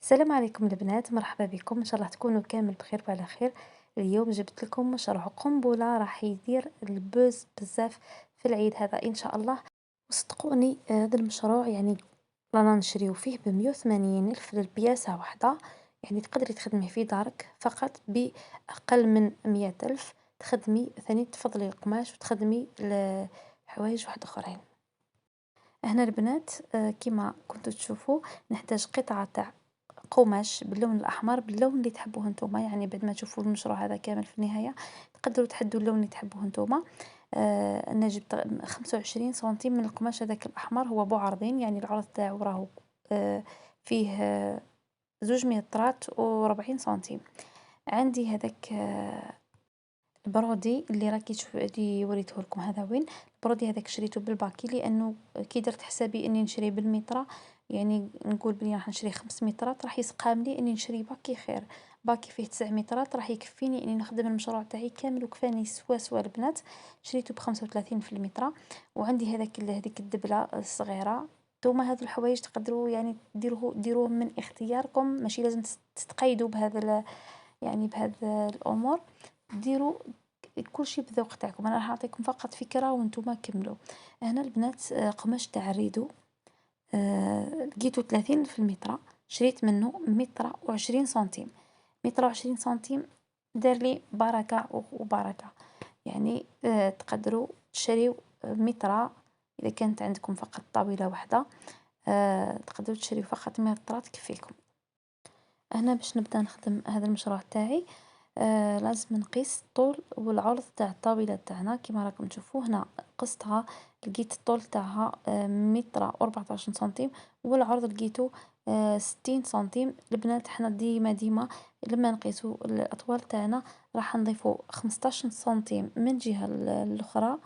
السلام عليكم البنات، مرحبا بكم. ان شاء الله تكونوا كامل بخير وعلى خير. اليوم جبت لكم مشروع قنبله راح يدير البوز بزاف في العيد هذا ان شاء الله. وصدقوني هذا المشروع يعني رانا نشريو فيه ب180 ألف للبياسة واحدة. يعني تقدري تخدمي في دارك فقط بأقل من 100 ألف، تخدمي ثاني تفضلي القماش وتخدمي الحوايج واحد أخرين. هنا البنات كما كنتوا تشوفوا نحتاج قطعة تاع قماش باللون الأحمر باللون اللي تحبوه نتوما. يعني بعد ما تشوفوا المشروع هذا كامل في النهاية تقدروا تحدوا اللون اللي تحبوه نتوما. أنا جبت 25 سنتيم من القماش هذاك الأحمر، هو بوعرضين يعني العرض تاعو راهو فيه 2 مترات و40 سنتيم. عندي هذاك البرودي اللي راكي اللي وريته لكم هذا وين. البرودي هذاك شريته بالباكي لانه كي درت حسابي اني نشري بالمترا، يعني نقول بلي راح نشري 5 مترات راح يسقام لي اني نشري باكي خير. باكي فيه 9 مترات راح يكفيني اني نخدم المشروع تاعي كامل وكفاني سوا سوا البنات. شريته ب35 في المترا. وعندي هذيك الدبلة الصغيرة. نتوما هاد الحوايج تقدروا يعني ديروه من اختياركم، ماشي لازم تتقيدوا بهذا يعني بهذا الامور. ديروا كل شيء بذوق تاعكم. انا راح نعطيكم فقط فكره وانتم كملوا. هنا البنات قماش تاع ريدو لقيتو 30 في المتر. شريت منه متر و20 سنتيم. متر و20 سنتيم دار لي بركه وبركه. يعني تقدروا تشريو متر. اذا كانت عندكم فقط طاوله واحده تقدروا تشريو فقط متر تكفيكم. هنا باش نبدا نخدم هذا المشروع تاعي لازم نقيس الطول والعرض تاع الطاولة تاعنا. كما راكم تشوفوا هنا قستها، لقيت الطول تاعها متر و14 سنتيم، والعرض لقيته 60 سنتيم. البنات حنا ديما لما نقيسو الأطوال تاعنا راح نضيفو 15 سنتيم من الجهة الأخرى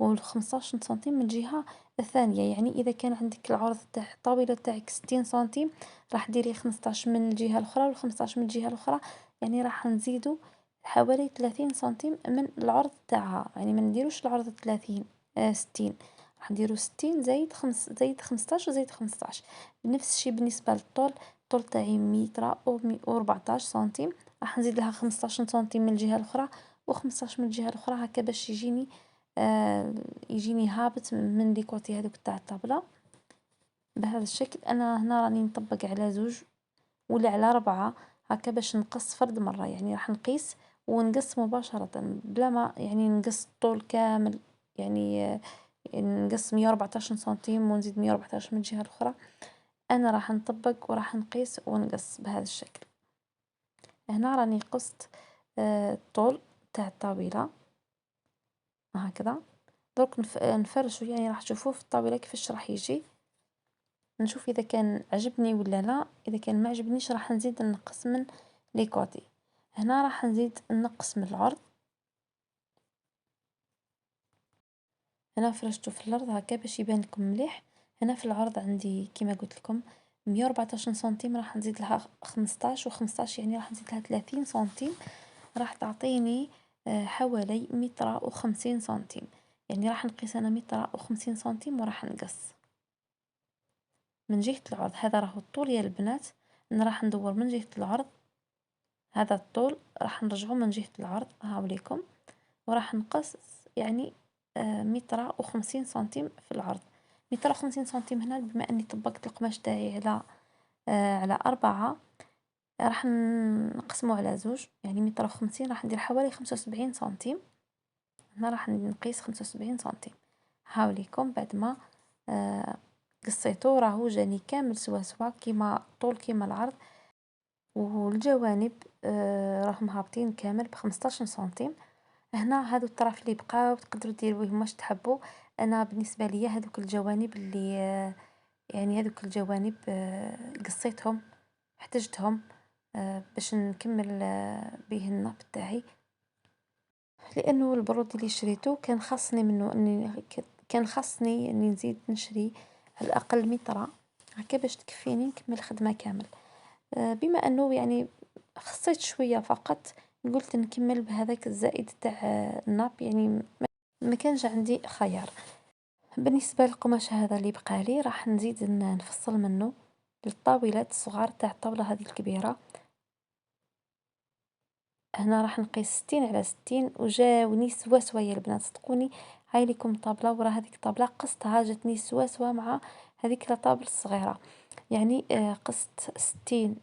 و15 سنتيم من الجهة الثانية. يعني إذا كان عندك العرض تاع الطاولة تاعك 60 سنتيم راح ديري 15 من الجهة الأخرى و15 من الجهة الأخرى. يعني راح نزيدو حوالي 30 سنتيم من العرض تاعها. يعني ما نديروش العرض 30 60، راح نديرو 60 زايد 15 وزايد 15. نفس الشيء بالنسبة للطول. الطول تاعي متر و14 سنتيم، راح نزيد لها 15 سنتيم من الجهة الأخرى و15 من الجهة الأخرى، هكا باش يجيني هابط من لي كوتي هذوك تاع الطابلة بهذا الشكل. أنا هنا راني نطبق على 2 ولا على 4 هكا باش نقص فرد مرة. يعني راح نقيس ونقص مباشرة بلا ما يعني نقص الطول كامل. يعني نقص 114 سنتيم ونزيد 114 من الجهة الأخرى. أنا راح نطبق وراح نقيس ونقص بهذا الشكل. هنا راني قصت الطول تاع الطاولة هكذا. درك نفرشو، يعني راح تشوفوه في الطاولة كيفاش راح يجي. نشوف إذا كان عجبني ولا لا. إذا كان ما عجبنيش راح نزيد نقص من لي كوتي. هنا راح نزيد نقص من العرض. هنا فرشته في الأرض هكا باش يبان لكم مليح. هنا في العرض عندي كما قلت لكم 114 سنتيم، راح نزيد لها 15 و15 يعني راح نزيد لها 30 سنتيم. راح تعطيني حوالي متر و50 سنتيم. يعني راح نقيس أنا متر و50 سنتيم وراح نقص من جهة العرض. هذا راهو الطول يا البنات. أنا راح ندور من جهة العرض. هذا الطول راح نرجعه من جهة العرض هاوليكم، وراح نقص يعني متر و50 سنتيم في العرض. متر و50 سنتيم هنا بما أني طبقت القماش تاعي على 4 راح نقسمه على 2. يعني متر و50 راح ندير حوالي 75 سنتيم. هنا راح نقيس 75 سنتيم هاوليكم. بعد ما قصيته راهو جاني كامل سوا سوا كيما الطول كيما العرض. والجوانب راهم هابطين كامل ب15 سنتيم. هنا هادو الطرف اللي بقاو تقدروا ديروهم واش تحبوا. انا بالنسبه ليا هذوك الجوانب اللي يعني هذوك الجوانب قصيتهم احتجتهم باش نكمل به الناب تاعي. لانه البرود اللي شريته كان خاصني منه كان خاصني اني نزيد نشري على الاقل متر هكا باش تكفيني نكمل الخدمه كامل. بما أنه يعني خصيت شوية فقط قلت نكمل بهذاك الزائد تاع الناب. يعني ما كانش عندي خيار. بالنسبة للقماش هذا اللي بقالي راح نزيد نفصل منه للطاولات الصغار تاع الطاولة هذه الكبيرة. هنا راح نقيس 60 على 60 وجاوني سوا سوا يا البنات، صدقوني. هاي لكم طابلة، ورا هذيك الطابلة قصتها جاتني سوا سوا مع هذيك الطابل الصغيرة. يعني قصت 60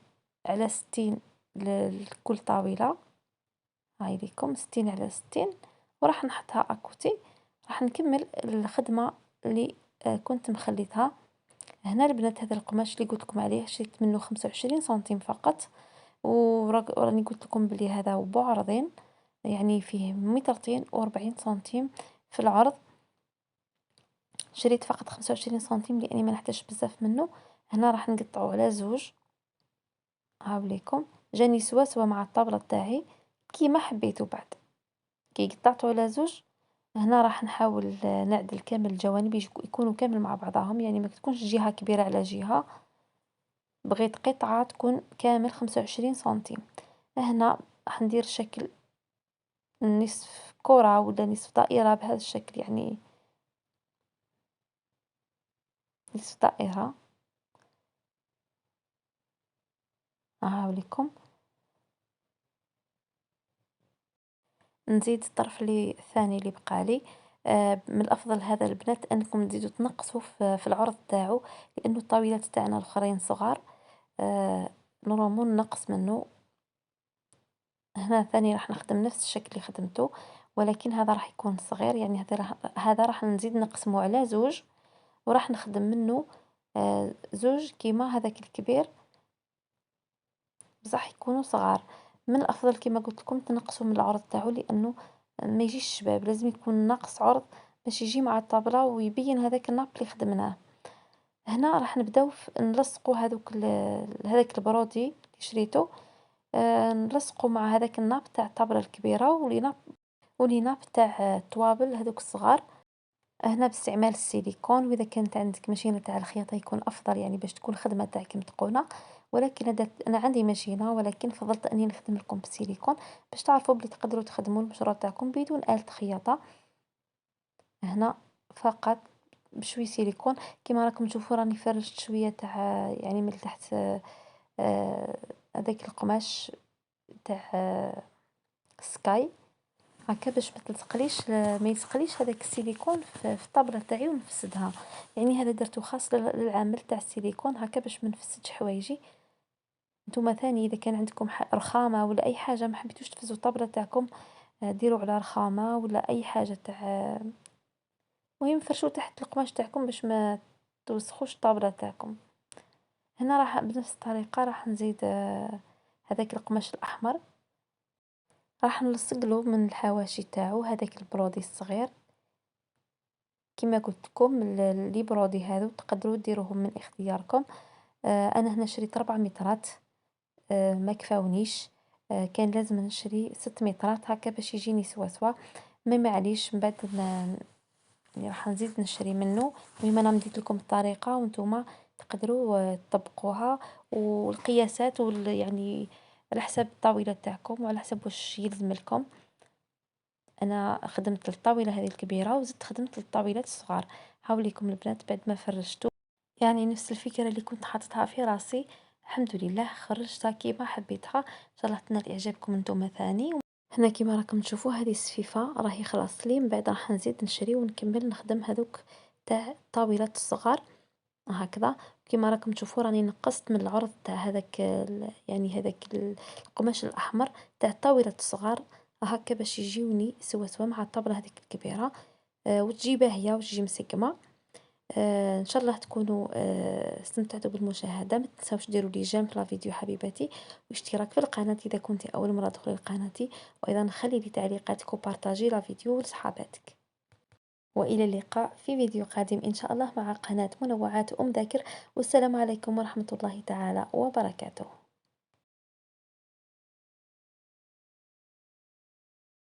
على 60 لكل طاولة. هاي لكم 60 على 60، وراح نحطها اكوتي. راح نكمل الخدمة اللي كنت مخليتها. هنا البنات هذا القماش اللي قلت لكم عليه شريت منه 25 سنتيم فقط، وراني قلت لكم بلي هذا بعرضين، يعني فيه 240 سنتيم في العرض. شريت فقط 25 سنتيم لاني ما نحتاجش بزاف منه. هنا راح نقطعه على زوج. هاوليكم جاني سوا سوا مع الطابلة تاعي كيما حبيتو. بعد كي قطعته على زوج، هنا راح نحاول نعدل كامل الجوانب يكونوا كامل مع بعضهم، يعني ما تكونش جهة كبيرة على جهة. بغيت قطعة تكون كامل 25 سنتيم. هنا راح ندير شكل نصف كرة ولا نصف دائرة بهذا الشكل، يعني نصف دائرة. هاوليكم نزيد الطرف الثاني اللي بقالي. من الافضل هذا البنات انكم تزيدوا تنقصوا في العرض تاعو، لانه الطاولات تاعنا الاخرين صغار. نورمال نقص منه. هنا ثاني راح نخدم نفس الشكل اللي خدمته، ولكن هذا راح يكون صغير، يعني هذا راح نزيد نقسمه على زوج، وراح نخدم منه زوج كيما هذاك الكبير، بصح يكونوا صغار. من الافضل كما قلت لكم تنقصوا من العرض تاعو، لانه ما يجيش شباب، لازم يكون ناقص عرض باش يجي مع الطابلة ويبين هذاك الناب اللي خدمناه. هنا راح نبداو نلصقوا هذاك البرودي اللي شريته. نلصقوا مع هذاك الناب تاع الطابلة الكبيرة، ولي ناب تاع الطوابل هذوك الصغار. هنا باستعمال السيليكون، واذا كانت عندك ماشينه تاع الخياطه يكون افضل، يعني باش تكون الخدمه تاعك متقونه. ولكن انا عندي ماشينه، ولكن فضلت اني نخدم لكم بالسيليكون باش تعرفوا بلي تقدروا تخدموا المشروع تاعكم بدون آلة خياطه. هنا فقط بشوي سيليكون. كما راكم تشوفوا راني فرشت شويه تاع يعني من تحت هذاك القماش تاع سكاي هكا، باش ما تلصقليش ما يلصقليش هذاك السيليكون في الطابله تاعي ونفسدها. يعني هذا درته خاص للعامل تاع السيليكون هكا باش ما نفسدش حوايجي. نتوما ثاني اذا كان عندكم رخامه ولا اي حاجه ما حبيتوش تفزوا الطابله تاعكم، ديروا على رخامه ولا اي حاجه تاع، المهم فرشوا تحت القماش تاعكم باش ما توسخوش الطابله تاعكم. هنا راح بنفس الطريقه راح نزيد هذاك القماش الاحمر، راح نلصق له من الحواشي تاعو هذاك البرودي الصغير. كما قلت لكم لي برودي هذو تقدروا ديروهم من اختياركم. انا هنا شريت 4 مترات، ما كفاونيش. كان لازم نشري 6 مترات هكا باش يجيني سوا سوا. ما معليش من بعد يعني راح نزيد نشري منه. المهم انا مديت لكم الطريقه وانتم تقدروا تطبقوها، والقياسات يعني على حسب الطاوله تاعكم وعلى حسب واش يلزم لكم. انا خدمت الطاوله هذه الكبيره وزدت خدمت الطاولات الصغار. هاوليكم البنات بعد ما فرجتو، يعني نفس الفكره اللي كنت حاطتها في راسي، الحمد لله خرجتها كيما حبيتها. ان شاء الله تنال اعجابكم انتم ثاني. هنا كيما راكم تشوفوا هذه السفيفه راهي خلاص لي، من بعد راح نزيد نشري ونكمل نخدم هذوك تاع الطاولات الصغار هكذا. كيما راكم تشوفوا راني نقصت من العرض تاع هذاك يعني هذاك القماش الاحمر تاع الطاولات الصغار هكا باش يجيوني سوا سوا مع الطابله هذيك الكبيره. وتجي باهيه وتجي مسقمه. ان شاء الله تكونوا استمتعتوا بالمشاهده. ما تنساوش ديروا لي جيم في الفيديو حبيباتي، واشتراك في القناه اذا كنتي اول مره تدخلي لقناتي، وايضا خلي لي تعليقاتك وبارطاجي الفيديو لصحاباتك. والى اللقاء في فيديو قادم ان شاء الله مع قناه منوعات ذاكر. والسلام عليكم ورحمه الله تعالى وبركاته.